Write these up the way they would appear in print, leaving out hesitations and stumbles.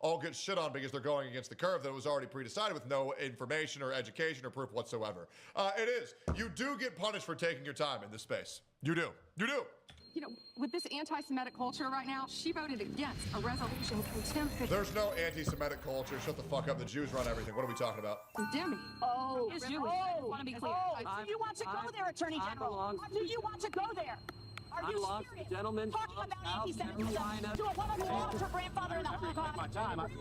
all get shit on because they're going against the curve that was already pre-decided with no information or education or proof whatsoever. It is. You do get punished for taking your time in this space. You do. You do. You know, with this anti-Semitic culture right now, she voted against a resolution condemning. There's no anti-Semitic culture. Shut the fuck up. The Jews run everything. What are we talking about? Condemning. Oh, Is really? Jewish. I want to be clear. Do you want to go there, Attorney General? Do you want to go there? Are you serious? Gentlemen, Talking about anti-Semitism to a woman who lost her grandfather in the Holocaust.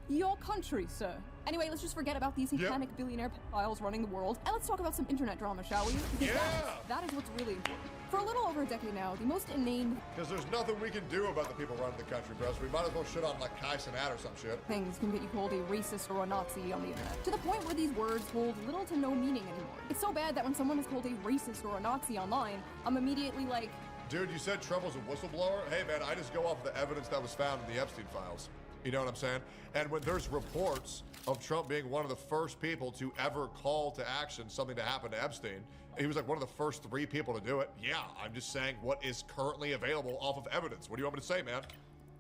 Your country, sir. Anyway, let's just forget about these satanic billionaire pedophiles running the world, and let's talk about some internet drama, shall we? Because that is what's really important. For a little over a decade now, the most inane... Because there's nothing we can do about the people running the country, bro, so we might as well shit on, like, Kai Cenat or some shit. ...things can get you called a racist or a Nazi on the internet. To the point where these words hold little to no meaning anymore. It's so bad that when someone is called a racist or a Nazi online, I'm immediately like... Dude, you said Trump was a whistleblower? Hey, man, I just go off the evidence that was found in the Epstein files. You know what I'm saying? And when there's reports of Trump being one of the first people to ever call to action something to happen to Epstein, he was like one of the first 3 people to do it. Yeah, I'm just saying what is currently available off of evidence. What do you want me to say, man?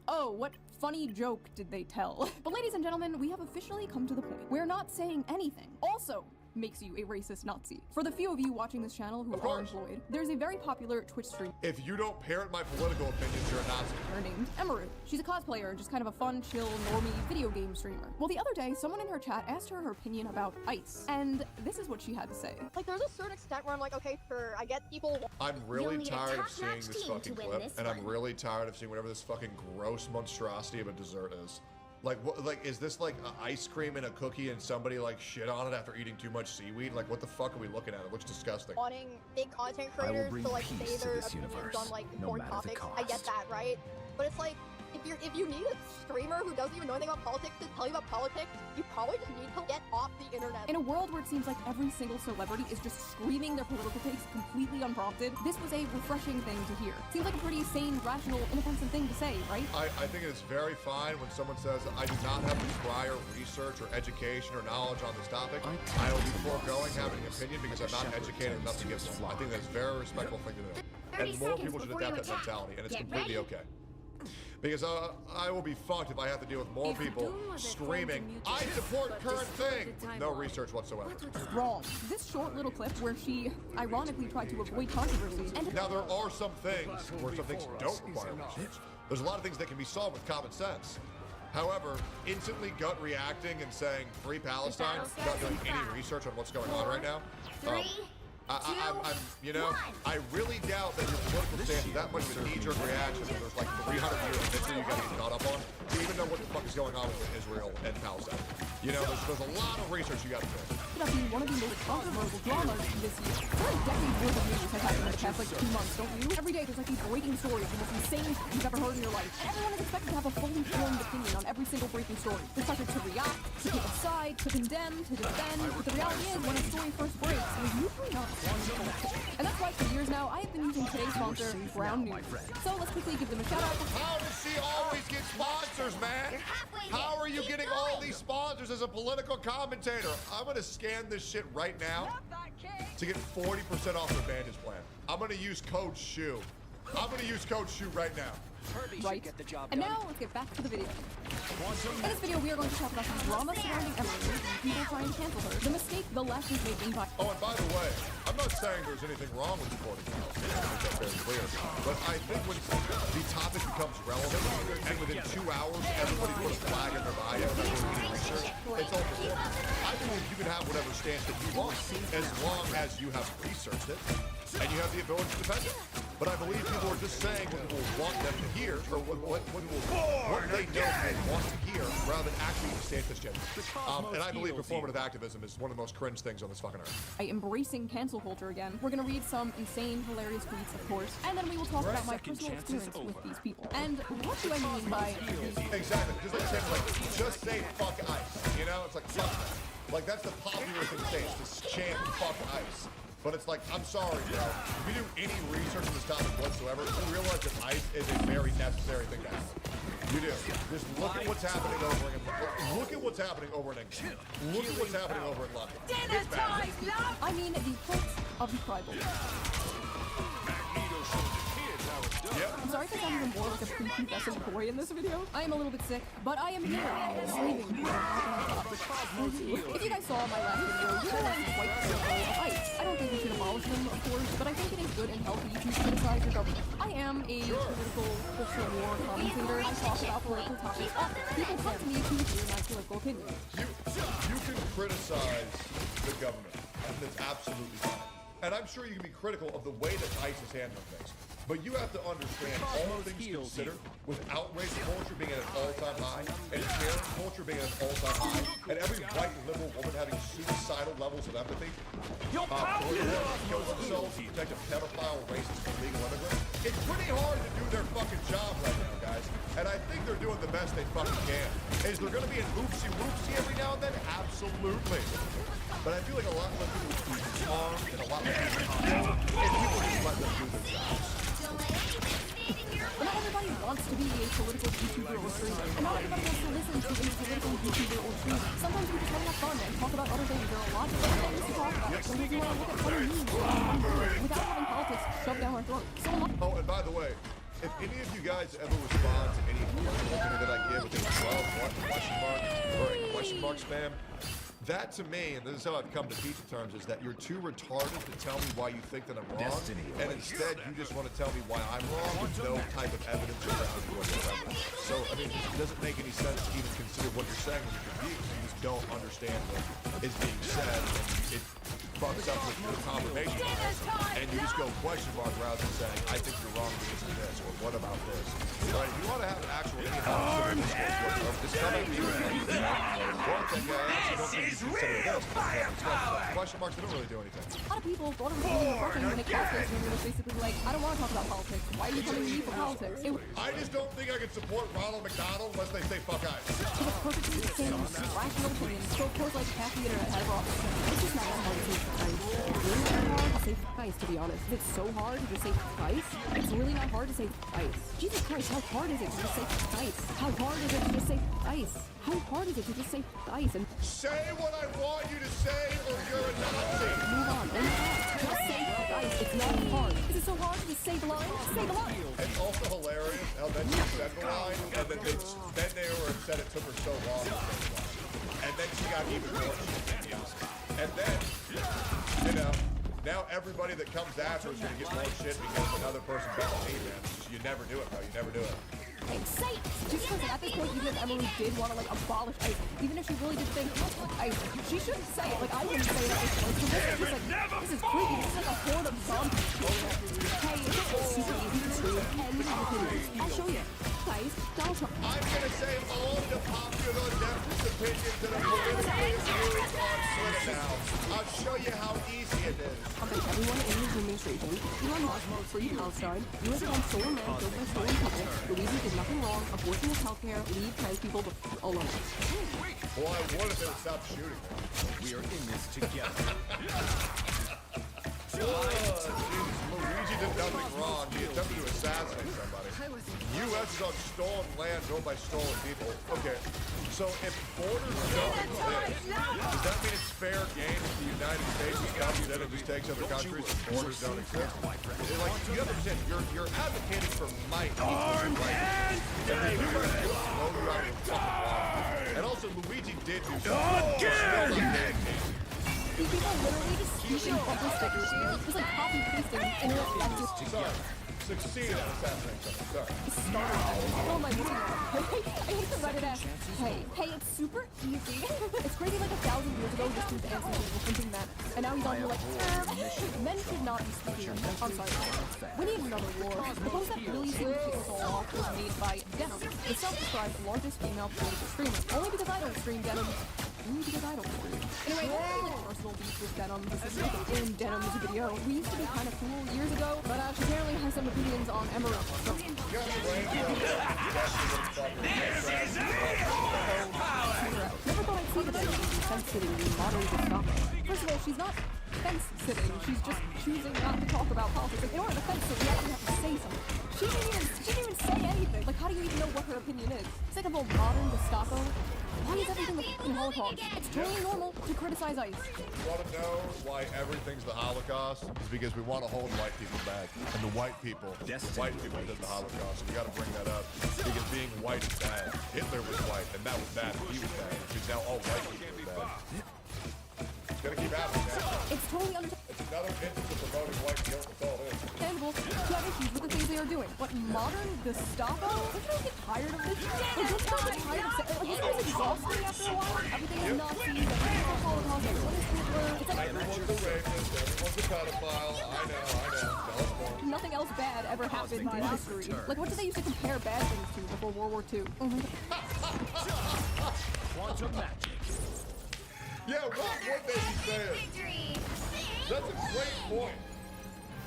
Oh, what funny joke did they tell? But ladies and gentlemen, we have officially come to the point. We're not saying anything. Also makes you a racist Nazi. For the few of you watching this channel who are employed, there's a very popular Twitch streamer. If you don't parrot my political opinions, you're a Nazi. Her named Emeru. She's a cosplayer, just kind of a fun, chill, normie video game streamer. Well, the other day, someone in her chat asked her opinion about ICE, and this is what she had to say. Like, there's a certain extent where I'm like, okay, I get people... I'm really tired of seeing this fucking clip, and I'm really tired of seeing whatever this fucking gross monstrosity of a dessert is. Like, what? Like, is this like ice cream and a cookie and somebody like shit on it after eating too much seaweed? Like, what the fuck are we looking at? It looks disgusting. Wanting big content creators to like say their opinions on like important topics. I get that, right? But it's like, if you need a streamer who doesn't even know anything about politics to tell you about politics, you probably just need to get off the internet. In a world where it seems like every single celebrity is just screaming their political takes completely unprompted, this was a refreshing thing to hear. Seems like a pretty sane, rational, inoffensive thing to say, right? I think it's very fine when someone says, I do not have the prior research or education or knowledge on this topic. I will be foregoing having an opinion because I'm not educated enough to give one. I think that's a very respectful thing to do. And more people should adapt that mentality, and it's completely okay. Because I will be fucked if I have to deal with more people screaming, I support current thing, with no research whatsoever. Wrong. This short little clip where she ironically tried to avoid controversy. And now there are some things where some things don't require research. There's a lot of things that can be solved with common sense. However, instantly gut reacting and saying free Palestine without doing any research on what's going on right now. I really doubt that your political stance is that much of a knee-jerk reaction that there's like 300 years of history you gotta get caught up on to even know what the fuck is going on with Israel and Palestine. You know, there's a lot of research you gotta do. Ended up being one of the most controversial dramas this year. There are decades worth of news has happened in the past like 2 months, don't you? Every day there's like these breaking stories, the most insane shit you've ever heard in your life. And everyone is expected to have a fully formed opinion on every single breaking story. They're expected to react, to take a side, to condemn, to defend. But the reality is, when a story first breaks, there's usually not one full. And that's why for years now, I have been using today's sponsor, Brown News. So let's quickly give them a shout out. How does she always get sponsors, man? How are you getting all these sponsors as a political commentator? I'm gonna scan this shit right now to get 40% off the Advantage plan. I'm gonna use code SHOE. I'm gonna use code SHOE right now. Right. And now let's get back to the video. In this video, we are going to talk about the drama surrounding Emily and people trying to cancel her. The mistake the left is making by... Oh, and by the way, I'm not saying there's anything wrong with supporting Palestine. I think that's very clear. But I think when the topic becomes relevant, and within 2 hours, everybody puts a flag in their bio and everyone's doing research, it's over. I believe you can have whatever stance that you want, as long as you have researched it, and you have the ability to defend it. But I believe people are just saying what people want them to hear, or what they know they want to hear, rather than actually stand this gender. And I believe performative activism is one of the most cringe things on this fucking earth. By embracing cancel culture again, we're gonna read some insane, hilarious tweets, of course, and then we will talk about my personal experience with these people. And what do I mean by... Exactly, because like, just say fuck ICE, you know? It's like, fuck. Like, that's the popular thing to say, is to chant fuck ICE. But it's like, I'm sorry, bro. If you do any research on this topic whatsoever, you realize that ICE is a very necessary thing to have. You do. Just look at what's happening over in Look at what's happening over in England. Look at what's happening over in London. Dinner time, love! I mean, the prince of the tribal. Magneto showed the kids how it's I'm sorry if I sound even more like a prepubescent boy in this video. I am a little bit sick, but I am here, slaving for If you guys saw my last video, you know I'm quite critical of ICE. I don't think we should abolish them, of course, but I think it is good and healthy to criticize your government. I am a political cultural war commentator. I talk about political topics. People come to me to hear my political opinion. You can criticize the government, and that's absolutely fine. And I'm sure you can be critical of the way that ICE is handling things. But you have to understand, all things considered, with outrage culture being at an all-time high, and Karen culture being at an all-time high, and every white liberal woman having suicidal levels of empathy, kills themselves to protect a pedophile, racist, illegal immigrant, it's pretty hard to do their fucking job right now, guys. And I think they're doing the best they fucking can. Is there going to be an oopsie-whoopsie every now and then? Absolutely. But I feel like a lot less people would be harmed and a lot less people if people just let them do their jobs. But not everybody wants to be a political YouTuber or streamer. And not everybody wants to listen to a political YouTuber or streamer. Sometimes we just want to have fun and talk about other things. There are lots of other things to talk about. Sometimes we want to look at funny memes without having politics shoved down our throats. So oh, and by the way, if any of you guys ever respond to any political opinion that I give with a 12 question mark or a question mark spam, that to me, and this is how I've come to peace with terms, is that you're too retarded to tell me why you think that I'm wrong, and instead you just want to tell me why I'm wrong with no type of evidence or value whatsoever. So, I mean, it doesn't make any sense to even consider what you're saying when you're confused. You just don't understand what is being said, and it fucks up with your confirmation bias, and you just go question mark rather than saying, I think you're wrong because of this, or what about this? Right? If you want to have an actual just come at me with question marks, they don't really do anything. a lot of people thought it was really refreshing when they cast this movie was basically like, I don't want to talk about politics. Why are you coming to me for politics? I just don't think I can support Ronald McDonald unless they say fuck ICE. It was perfectly the same rational opinion. So of course, like, half the internet had a problem. It's just not that hard to say ICE. It's really not hard to say ICE, to be honest. It's so hard to just say ICE. It's really not hard to say ICE. Jesus Christ, how hard is it to just say ICE? How hard is it to just say ICE? How hard is it to just say ICE? And say what I want you to say, or you're a Nazi. Move on. Just say ICE. It's not hard. Is it so hard to just say the line? Say the line. It's also hilarious how then she said the line, and then they were upset it took her so long to say the line. And then she got even more. And then, you know, now everybody that comes after is gonna get more shit because another person got the name in. You never do it, bro. You never do it. Hey, say it! Just because at this point, even if Emily did want to, like, abolish ICE, even if she really did think ICE, she shouldn't say it. Like, I wouldn't say it at this point. So this is just like, this is creepy. This is like a horde of zombies. Hey, it's super easy to stream any opinions. I'll show you. Guys, Donald Trump. I'm gonna say all the popular leftist opinions that are politically viewed on Twitter now. I'll show you how easy it is. I'll bet everyone in his administration, Elon Musk, free Palestine, US against stolen land, killed by stolen people, Louisiana did nothing wrong, abortion is healthcare, leave trans people alone. Well, I would if they would stop shooting. We are in this together. Luigi did nothing wrong. He attempted to assassinate somebody. U.S. is on stolen land owned by stolen people. Okay, so if borders don't exist, does that mean it's fair game if the United States is country that it just takes other countries if borders don't exist? Like, you understand, you're advocating for might. Armed and dangerous! Blow you out of the fucking water. And also, Luigi did do something. These people literally just speaking bumper stickers here. Just like copy pasting interactive. Sorry. Succeed at assassinating someone. Sorry. Oh my god. I hate the Reddit ass. Hey, it's super easy. It's crazy like 1,000 years ago this dude's ancestors were thinking that. And now he's on here like, men should not be speaking. I'm sorry. We need another war. The post that really seemed to kick us all off was made by Denim, the self-described largest female political streamer. Only because I don't stream Denim. Only because I don't stream. Anyway, I have a personal beef with Denim. This is in Denim's video. We used to be kind of cool years ago, but she apparently has some opinions on Emerald. So, never thought I'd see the Denim sensitivity moderately stop. First of all, she's not fence sitting. She's just choosing not to talk about politics. Like, in order to fence sit, you actually have to say something. She didn't even say anything. Like, how do you even know what her opinion is? It's like a whole modern Gestapo. Why is everything the fucking Holocaust? It's totally normal to criticize ICE. You want to know why everything's the Holocaust? It's because we want to hold white people back. And the white people did the Holocaust. We got to bring that up. Because being white is bad. Hitler was white, and that was bad. He was bad. Because now all white people are bad. It's going to keep happening, man. It's totally understandable. It's another instance of promoting white guilt. That's all it is. To have issues with the things they are doing. But modern Gestapo? Don't you guys get tired of this? Like, don't you guys get tired of like, this is exhausting after a while? Everything is Nazis, everything is Holocaust, everyone is Hitler. It's like Everyone's a rapist, everyone's a pedophile. I know. Tell us more. nothing else bad ever happened in history. Like, what did they used to compare bad things to before World War II? Oh my god. Quantum magic. Yeah, what would they be saying? That's a great point.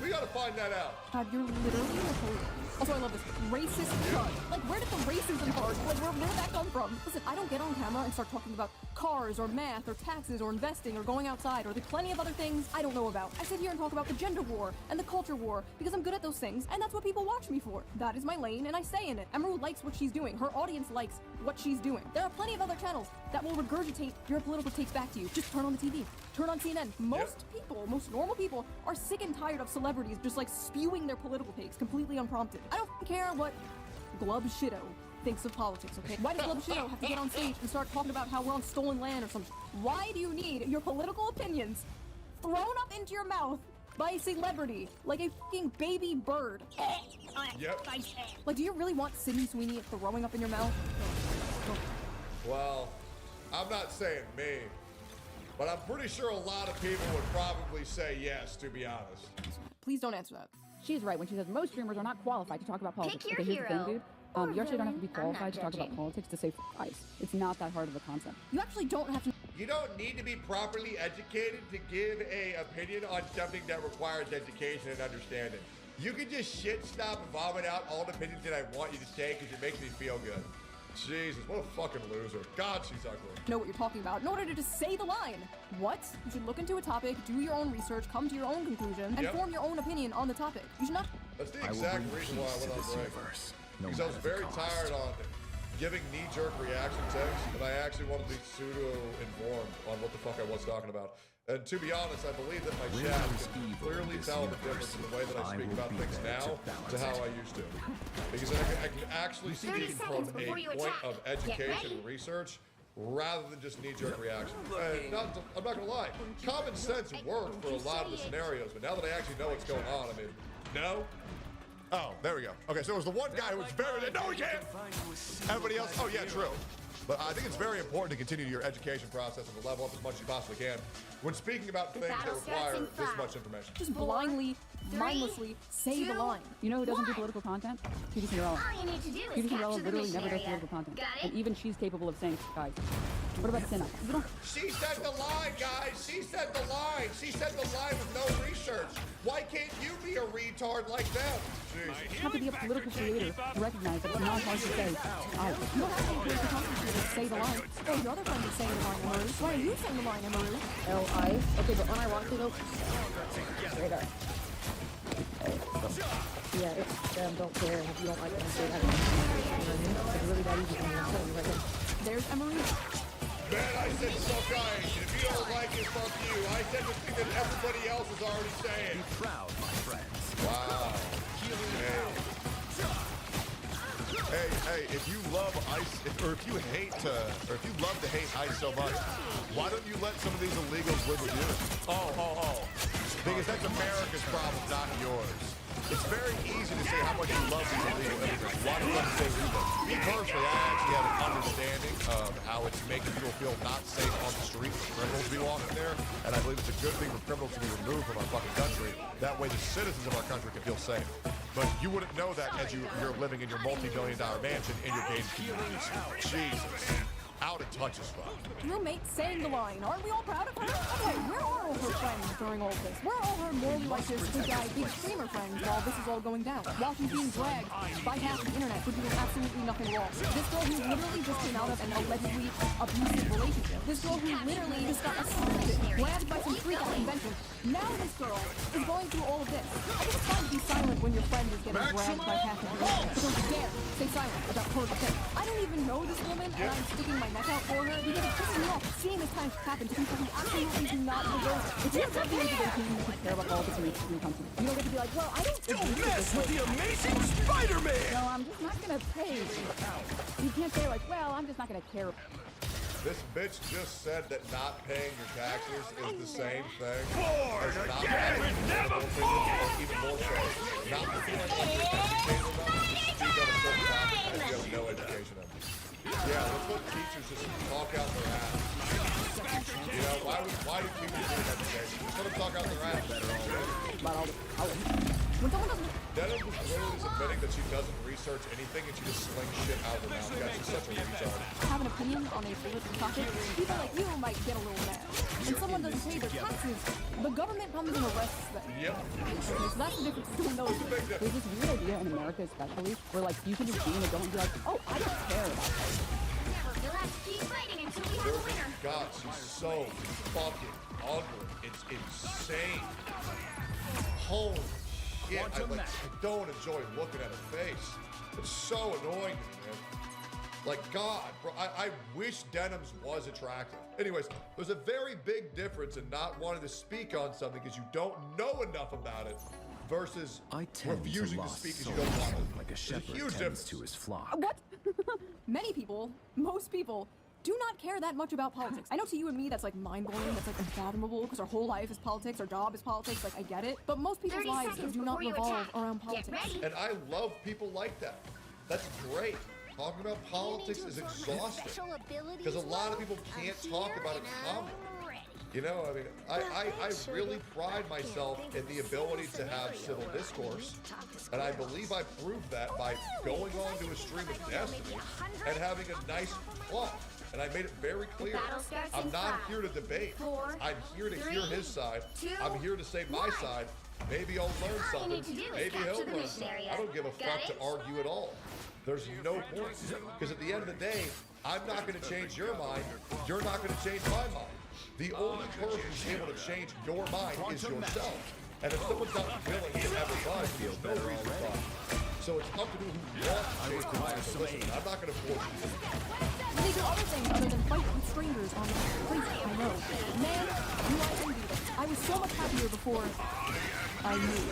We gotta find that out. God, you're literally Napoleon. Also, I love this. Racist cunt. Like, where did the racism part? Like, where did that come from? Listen, I don't get on camera and start talking about cars or math or taxes or investing or going outside or the plenty of other things I don't know about. I sit here and talk about the gender war and the culture war because I'm good at those things, and that's what people watch me for. That is my lane, and I stay in it. Emerald likes what she's doing. Her audience likes what she's doing. There are plenty of other channels that will regurgitate your political takes back to you. Just turn on the TV. Turn on CNN. Most people, most normal people, are sick and tired of celebrities just like spewing their political takes completely unprompted. I don't care what Glub Shido thinks of politics, okay? Why does Glub Shido have to get on stage and start talking about how we're on stolen land or something? Why do you need your political opinions thrown up into your mouth by a celebrity like a fucking baby bird? Yep. Like, do you really want Sydney Sweeney throwing up in your mouth? Well, I'm not saying me, but I'm pretty sure a lot of people would probably say yes, to be honest. Please don't answer that. She's right when she says most streamers are not qualified to talk about politics. Pick your Okay, here's the thing, hero. dude. You actually don't have to be I'm not qualified to talk about judging. politics to say ICE. It's not that hard of a concept. You actually don't have to. You don't need to be properly educated to give a opinion on something that requires education and understanding. You can just shit, stop, and vomit out all the opinions that I want you to say because it makes me feel good. Jesus, what a fucking loser. God, she's ugly. Know what you're talking about in order to just say the line. What? You should look into a topic, do your own research, come to your own conclusion, and form your own opinion on the topic. You should not. That's the exact reason why I went on break. Because I was very tired on giving knee-jerk reaction texts, and I actually wanted to be pseudo-informed on what the fuck I was talking about. And to be honest, I believe that my chat can clearly tell the difference in the way that I speak about things now to how I used to. Because I can actually speak from a point of education and research rather than just knee-jerk reaction. And I'm not gonna lie, common sense worked for a lot of the scenarios, but now that I actually know what's going on, I mean, no? Oh, there we go. Okay, so it was the one guy who was very, no, he can't! Everybody else, oh yeah, true. But I think it's very important to continue your education process and to level up as much as you possibly can when speaking about things that require this much information. Just blindly, mindlessly say the line. You know who doesn't do political content? TV Cinderella. All you need to do is TV Cinderella capture the literally mission never does area. political content. Got it? And even she's capable of saying, guys, what about Cinna? You don't. She said the line, guys. She said the line. She said the line with no research. Why can't you be a retard like them? You have to be a political creator to recognize that it's not hard to say, I. You don't have to be political content to say the line. Oh, your other friend is saying the line, Emery. Why are you saying the line, Emery? L-I. Okay, but unironically though, straight up. Yeah, it's don't care if you don't like it. Say that. It's really that easy for me. I'm telling you right now. There's Emery. Man, I said fuck ICE. If you don't like it, fuck you. I said the thing that everybody else is already saying. Be proud, my friends. Wow. Hey, if you love ICE, or if you love to hate ICE so much, why don't you let some of these illegals live with you? Oh. Because that's America's problem, not yours. It's very easy to say how much you love these illegal immigrants. Why don't you say leave them? Me personally, I actually have an understanding of how it's making people feel not safe on the street for criminals to be walking there, and I believe it's a good thing for criminals to be removed from our fucking country. That way the citizens of our country can feel safe. But you wouldn't know that as you're living in your multi-million-dollar mansion in your gated communities. Jesus. Out of such as fun. Roommate saying the line. Aren't we all proud of her? Okay, where are all her friends during all this? Where are all her morally righteous, good guy, big streamer friends while this is all going down? While she's being dragged by half the internet for doing absolutely nothing wrong. This girl who literally just came out of an allegedly abusive relationship. This girl who literally just got assaulted, grabbed by some freak out convention. Now this girl is going through all of this. I think it's fine to be silent when your friend is getting dragged by half the internet. But don't dare stay silent about her thing. I don't even know this woman, and I'm sticking my neck out for her because it pisses me off seeing this kind of happen to people who absolutely do not deserve it. If you're definitely the person who could care about politics and makes you comfortable, you don't get to be like, well, I don't Mess with the amazing Spider-Man! No, I'm just not gonna pay. You can't say like, well, I'm just not gonna care. This bitch just said that not paying your taxes is the same thing Born as not again paying with never or even more so. Not fulfilling your taxes speak on a certain topic that you have no education on. Yeah, let's let teachers just talk out their ass. You know, why do teachers do that today? Just let them talk out their ass. About all the politics. When someone doesn't Dennis was literally admitting that she doesn't research anything and she just slings shit out of her mouth. God, she's such a retard. have an opinion on a political topic, people like you might get a little mad. When someone doesn't pay their taxes, the government comes and arrests them. Yep. Okay, so that's the difference between those two. There's this weird idea in America especially where like you can just be in the government and be like, oh, I don't care about this. You'll have to keep fighting until we have a winner. God, she's so fucking ugly. It's insane. Holy shit. I don't enjoy looking at her face. It's so annoying to me, man. Like, God, bro, I wish Denims was attractive. Anyways, there's a very big difference in not wanting to speak on something because you don't know enough about it versus refusing to speak because you don't want to. Like a shepherd huge tends difference. to his flock. What? Many people, most people, do not care that much about politics. I know to you and me that's like mind-blowing, that's like unfathomable because our whole life is politics, our job is politics, like I get it. But most people's 30 lives seconds do not before you revolve attack. around Get politics. ready. And I love people like that. That's great. Talking about politics is exhausting because a lot of people can't talk about it calmly. You know, I mean, I really pride myself in the ability to have civil discourse, and I believe I proved that by going on to a stream of Destiny and having a nice plot. And I made it very clear, I'm not here to debate. I'm here to hear his side. I'm here to say my side. Maybe I'll learn something. Maybe he'll learn something. I don't give a fuck to argue at all. There's no point. Because at the end of the day, I'm not going to change your mind. You're not going to change my mind. The only person who's able to change your mind is yourself. And if someone's not willing to ever budge, there's no reason to budge. So it's up to who wants to change their mind. So listen, I'm not going to force you to do it. They do other things other than fight with strangers on the street. I know. Man, do I envy them. I was so much happier before I knew.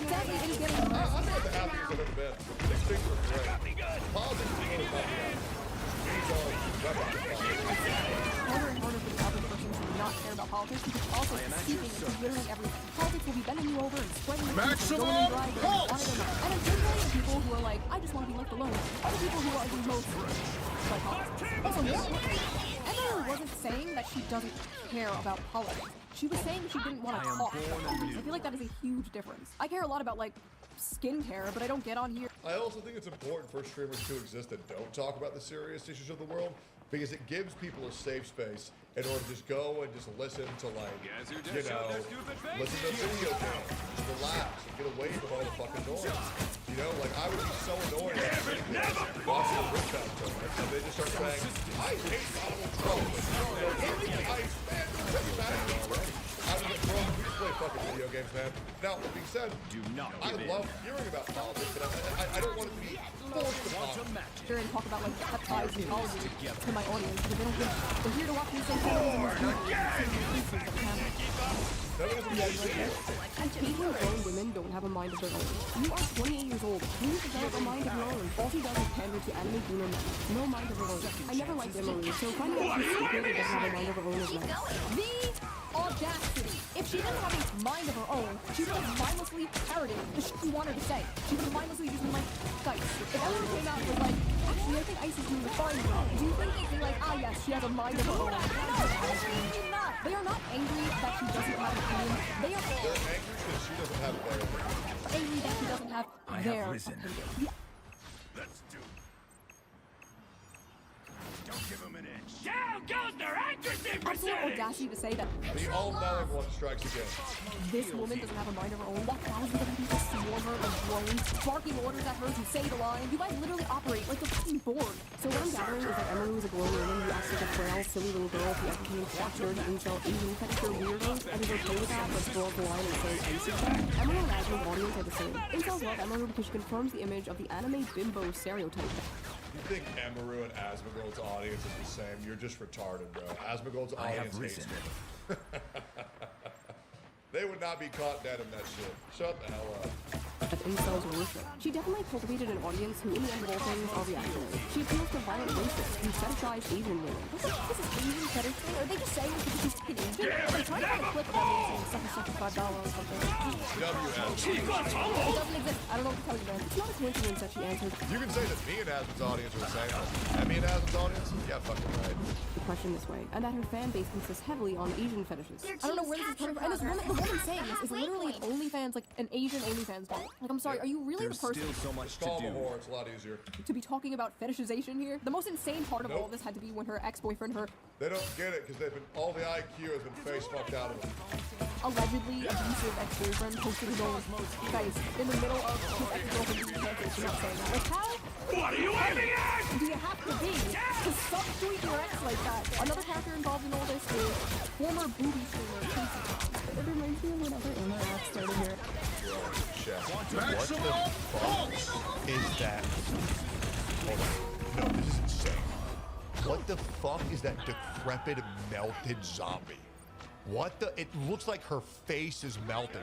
Sadly, it is getting I'm not the happiest I've ever been. These things are great. Politics is really fun. These are weapons. harder and harder for the average person to not care about politics because also speaking into literally everything. Politics will be bending you over and spreading your feet and going and driving and on it or not. And unfortunately, the people who are like, I just want to be left alone, are the people who are the most psychotic. Also, Emma wasn't saying that she doesn't care about politics. She was saying she didn't want to talk about politics. I feel like that is a huge difference. I care a lot about, like, skincare, but I don't get on here. I also think it's important for streamers to exist that don't talk about the serious issues of the world because it gives people a safe space in order to just go and just listen to, like, you know, listen to video games, just relax and get away from all the fucking noise. You know, like, I would be so annoyed watching the Rich House tournament and they just start saying, I hate Donald Trump. I was like, bro, we just play fucking video games, man. Now, that being said, I love hearing about politics, but I don't want it to be forced upon me. Here and talk about like peptides and ecology to my audience because they don't think they're here to watch me say and people grown women don't have a mind of their own. You are 28 years old. You need to develop a mind of your own. All she does is pander to anime boomer men. No mind of her own. I never liked Emily, so finding out she's stupid and doesn't have a mind of her own is nice. The audacity! If she didn't have a mind of her own, she would have mindlessly parroted the shit you want her to say. She would have mindlessly just been like, guys, if Emily came out and was like, actually, I think Ice is doing a fine job, do you think they'd be like, ah yes, she has a mind of her own? No, absolutely not. They are not angry that she doesn't have an opinion. They're angry because she doesn't have their opinion. Angry that she doesn't have their opinion. Yeah. Let's do it. give him an inch. Down goes their accuracy Absolute percentage! audacity to say that The all-knowing one strikes again. this woman doesn't have a mind of her own. While thousands of people swarm her like drones, barking orders at her to say the line. You guys literally operate like the fucking board. So what I'm gathering is that Emery was a glowing woman who acts like a frail, silly little girl who ever being fucked dirty incel Asian texture weirdos and is okay with that, but draws the line and says icy stuff. Emery and Ashley's audience are the same. Incels love Emery because she confirms the image of the anime bimbo stereotype. You think Emaru and Asmongold's audience is the same? You're just retarded, bro. Asmongold's audience hates me. They would not be caught dead in that shit. Shut the hell up. That incels worship. She definitely cultivated an audience who, in the end of all things, are reactionary. She appeals to violent racists who fetishize Asian women. This is Asian fetish thing? Are they just saying it because she's fucking Asian? I'm trying to find a clip of them saying $7.5 or something. WS. It doesn't exist. I don't know what to tell you, man. It's not a coincidence that she answered You can say that me and Asmon's audience are the same. And me and Asmon's audience? Yeah, fucking right. the question this way, and that her fan base consists heavily on Asian fetishes. Their I don't know team's where this is coming from. And captured the woman saying Have this is a literally waypoint. OnlyFans, like an Asian OnlyFans doll. Like, I'm sorry, are you really There's the person still so much Just to call him a do. whore. It's a lot easier. to be talking about fetishization here? The most insane part of all of this had to be when her ex-boyfriend, her They don't get it because they've been all the IQ has been face fucked out of them. allegedly abusive ex-boyfriend posted his own guys in the middle of his ex-girlfriend being canceled. She's not saying that. Like, how What are you aiming at? do you have to be to subtweet your ex like that? Another character involved in all this is former booby streamer Casey. It reminds me of whenever Emma Rath started here. Chef. What the fuck is that? Hold on. No, this is insane. What the fuck is that decrepit, melted zombie? What the? It looks like her face is melted.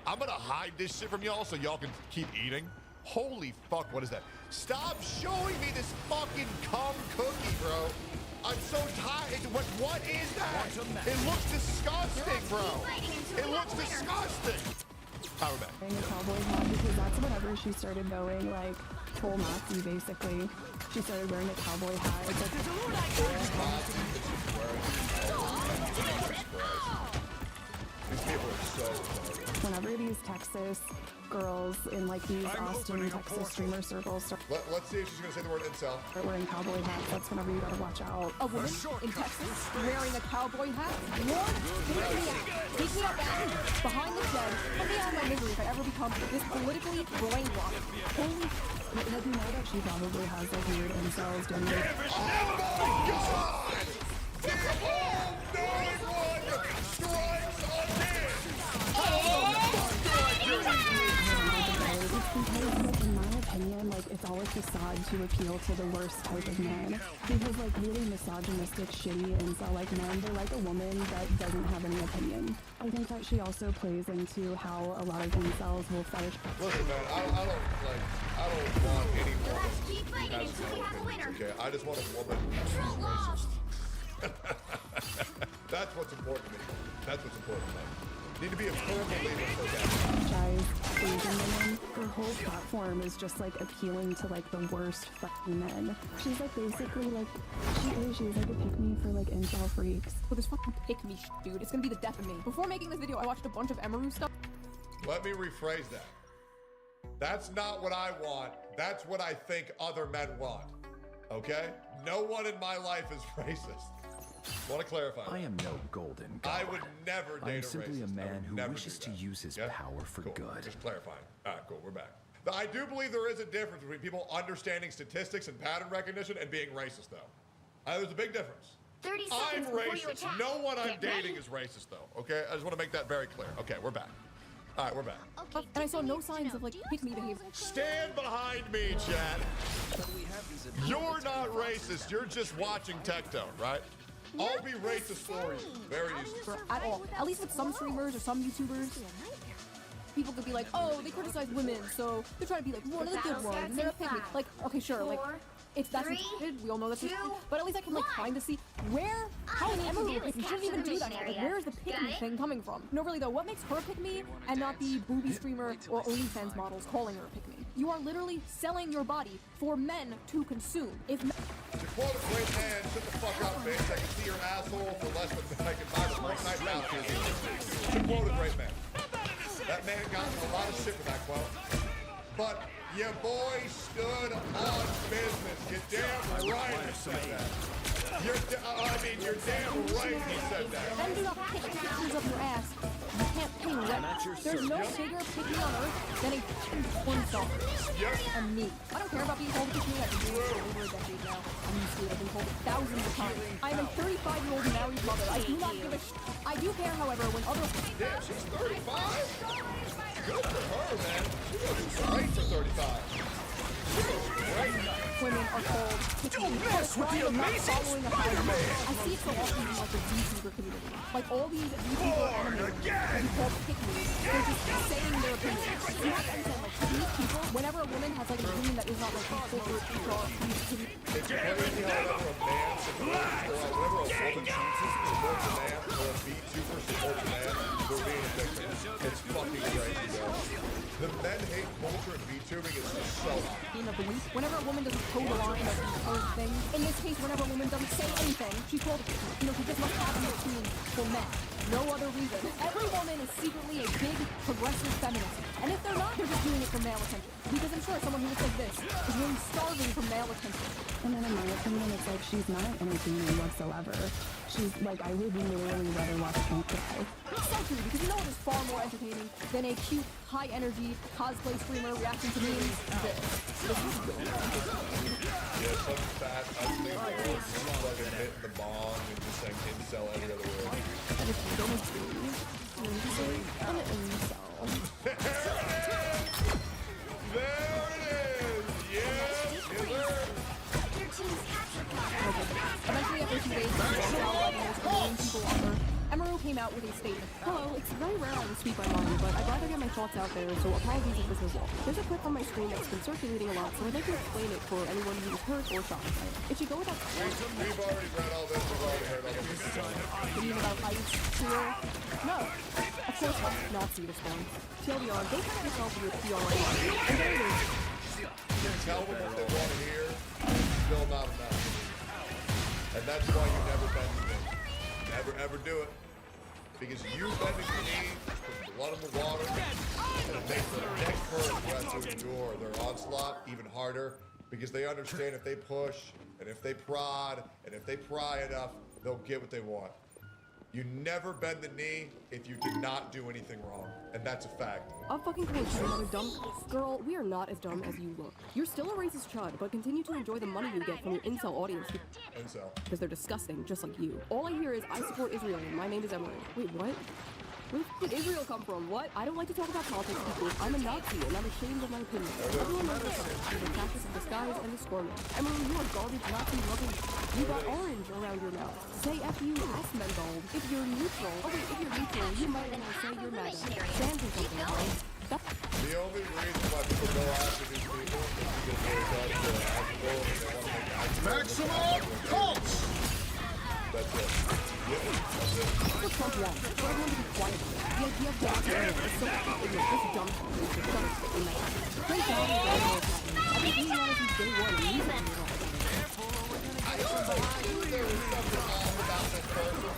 I'm gonna hide this shit from y'all so y'all can keep eating. Holy fuck, what is that? Stop showing me this fucking cum cookie, bro. I'm so tired. What is that? It looks disgusting, bro. It looks disgusting. All right, we're back. Wearing a cowboy hat because that's whenever she started going like full Nazi basically. She started wearing a cowboy hat. It's like These people are so retarded. whenever these Texas girls in like these Austin, Texas streamer circles start Let's see if she's gonna say the word incel. wearing cowboy hats, that's whenever you gotta watch out. A woman in Texas wearing a cowboy hat? What? Take me out back behind the shed. Let me out of my misery if I ever become this politically brainwashed. Holy Like you know that she probably has like weird incels doing like because in my opinion, like it's all a facade to appeal to the worst type of men. Because like really misogynistic, shitty incel like men, they're like a woman that doesn't have any opinion. I think that she also plays into how a lot of incels will fetish. Listen, man, I don't want any woman Let's keep who fighting has until no we have a opinions, winner. okay? I just want a woman who's racist. That's what's important to me. That's what's important to me. Need to be a firm believer for that. Guys, Asian women, her whole platform is just like appealing to like the worst fucking men. She's like basically like, she's like a pick-me for like incel freaks. So this fucking pick me dude. It's gonna be the death of me. Before making this video, I watched a bunch of Emaru stuff. Let me rephrase that. That's not what I want. That's what I think other men want. Okay? No one in my life is racist. Want to clarify that. I am no golden I god. would never date I am a simply racist. a I man would who never wishes do to that. use his Yeah? power for Cool. good. Just clarifying. All right, cool. We're back. I do believe there is a difference between people understanding statistics and pattern recognition and being racist, though. There's a big difference. 30 I'm seconds before you racist. attack. No one I'm Get dating ready. is racist, though. Okay? I just want to make that very clear. Okay, we're back. All right, we're back. Okay, And I saw no needs to signs know, of like do you pick me have behavior. Stand behind me, Chad. You're not racist. You're just watching Tectone, right? I'll be racist for you. Very easy. At all. At least with some streamers or some YouTubers. People could be like, oh, they criticize women, so they're trying to be like one of the good ones, and they're a pick me. Like, okay, sure, like, it's that's intended, we all know that's intended, but at least I can like kind of see where, how is Emma a pick me? She doesn't even do that. Like, where's the pick me thing coming from? No, really though, what makes her a pick me and not the booby streamer or OnlyFans models calling her a pick me? You are literally selling your body for men to consume. If men To quote a great man, shut the fuck up, bitch. I can see your asshole for less than I can buy the one night bounty. To quote a great man. That man got in a lot of shit with that quote. But your boy stood on business. You damn right he said that. You're damn right he said that. Then do not take pictures of your ass. You can't ping right. There's no bigger picky on earth than a porn star. And me. I don't care about being told to pick me. I've been doing it for over a decade now. I'm used to it. I've been told it thousands of times. I'm a 35-year-old married mother. I do not give a I do care, however, when other... Damn, she's 35? Good for her, man. She looks great for 35. Women are called Don't mess with the amazing Spider-Man! I see it so often in like the VTuber community. Like all these VTuber animators who call pick me, they're just saying their opinion. You know what I'm saying? Like these people, whenever a woman has like an opinion that is not like corporate HR, it's crazy how whenever a man supports, or whenever a woman supports a man, or a VTuber supports a man, they're being a victim. It's fucking crazy, bro. The men hate culture in VTubing is just so high. Whenever a woman doesn't toe the line of her thing, in this case, whenever a woman doesn't say anything, she's told, she just must have an opinion for men. No other reason. Every woman is secretly a big, progressive feminist. And if they're not, they're just doing it for male attention. Because I'm sure someone who looks like this is really starving for male attention. And then in my opinion, it's like she's not entertaining whatsoever. She's like, I would literally rather watch Pink cry. It's so true, because you know what is far more entertaining than a cute, high-energy cosplay streamer reacting to memes? This is good. Yeah, some fat, ugly girl just fucking hitting the bong and just saying incel every other word. And if you don't agree, you're just an incel. There it is! Yeah! Eventually, after 2 days, people offer, Emerald came out with a statement. Hello, it's very rare I would speak my mind, but I'd rather get my thoughts out there, so apologies if this was wrong. There's a clip on my screen that's been circulating a lot, so I'd like to explain it for anyone who was hurt or shocked by it. It should go without saying. We've already read all this, we've already heard all this. The news about ICE tour? No. Of course not. Nazi response. TLDR, they kind of help with PR. And there it is. You tell them what they want to hear, still not enough. And that's why you never bend the knee. Never ever do it. Because you bending the knee, putting blood in the water, and it makes the next person who has to endure their onslaught even harder. Because they understand if they push, and if they prod, and if they pry enough, they'll get what they want. You never bend the knee if you did not do anything wrong. And that's a fact. Of fucking course, you're another dumb girl. We are not as dumb as you look. You're still a racist chud, but continue to enjoy the money you get from your incel audience. Incel. Because they're disgusting, just like you. All I hear is, I support Israel, and my name is Emily. Wait, what? Where did Israel come from? What? I don't like to talk about politics, people. I'm a Nazi, and I'm ashamed of my opinion. Everyone knows this. You're the fascist of disguise and the scorner. Emily, you are garbage, Nazi loving. You got orange around your mouth. Say F-U, S-Mengold. If you're neutral. Oh wait, if you're neutral, you might want to say you're mad. Stand for something, right? The only reason why people go after these people is because they're trying to actual and they want to make actual. Maximum Pulse! That's it. Yeah, that's it. That's what Trump wants. For everyone to be quiet. The idea of black is so ignorant. This dumb shit is just dumb shit in my head. Great job, you guys know what's happening. I've been eating on it since day one, and you know what's happening. I knew there was something off about this person.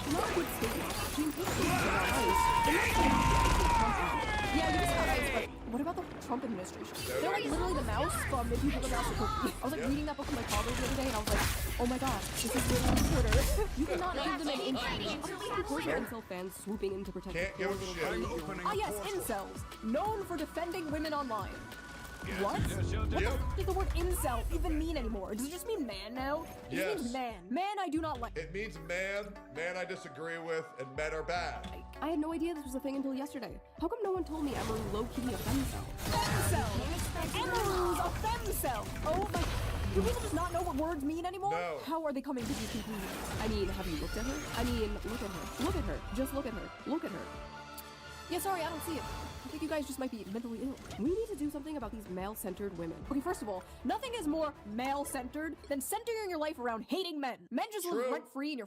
Not a good statement. She impeached me about ICE. They're not going to Trump out. Yeah, you just got ICE, but what about the Trump administration? They're like literally the mouse from If You Give a Mouse a Cookie. I was like reading that book with my father the other day, and I was like, oh my god, this is literally Twitter. You cannot give them an incel. Of course, incel fans swooping in to protect Can't give a shit. Ah yes, incels. Known for defending women online. What? What does the word incel even mean anymore? Does it just mean man now? It just means man. Man I do not like. It means man I disagree with, and men are bad. I had no idea this was a thing until yesterday. How come no one told me Emily low-key a femcel? Femcel! Emily's a femcel! Oh my... Do people just not know what words mean anymore? No. How are they coming to these conclusions? I mean, have you looked at her? I mean, look at her. Look at her. Just look at her. Look at her. Yeah, sorry, I don't see it. I think you guys just might be mentally ill. We need to do something about these male-centered women. Okay, first of all, nothing is more male-centered than centering your life around hating men. Men just live rent-free in your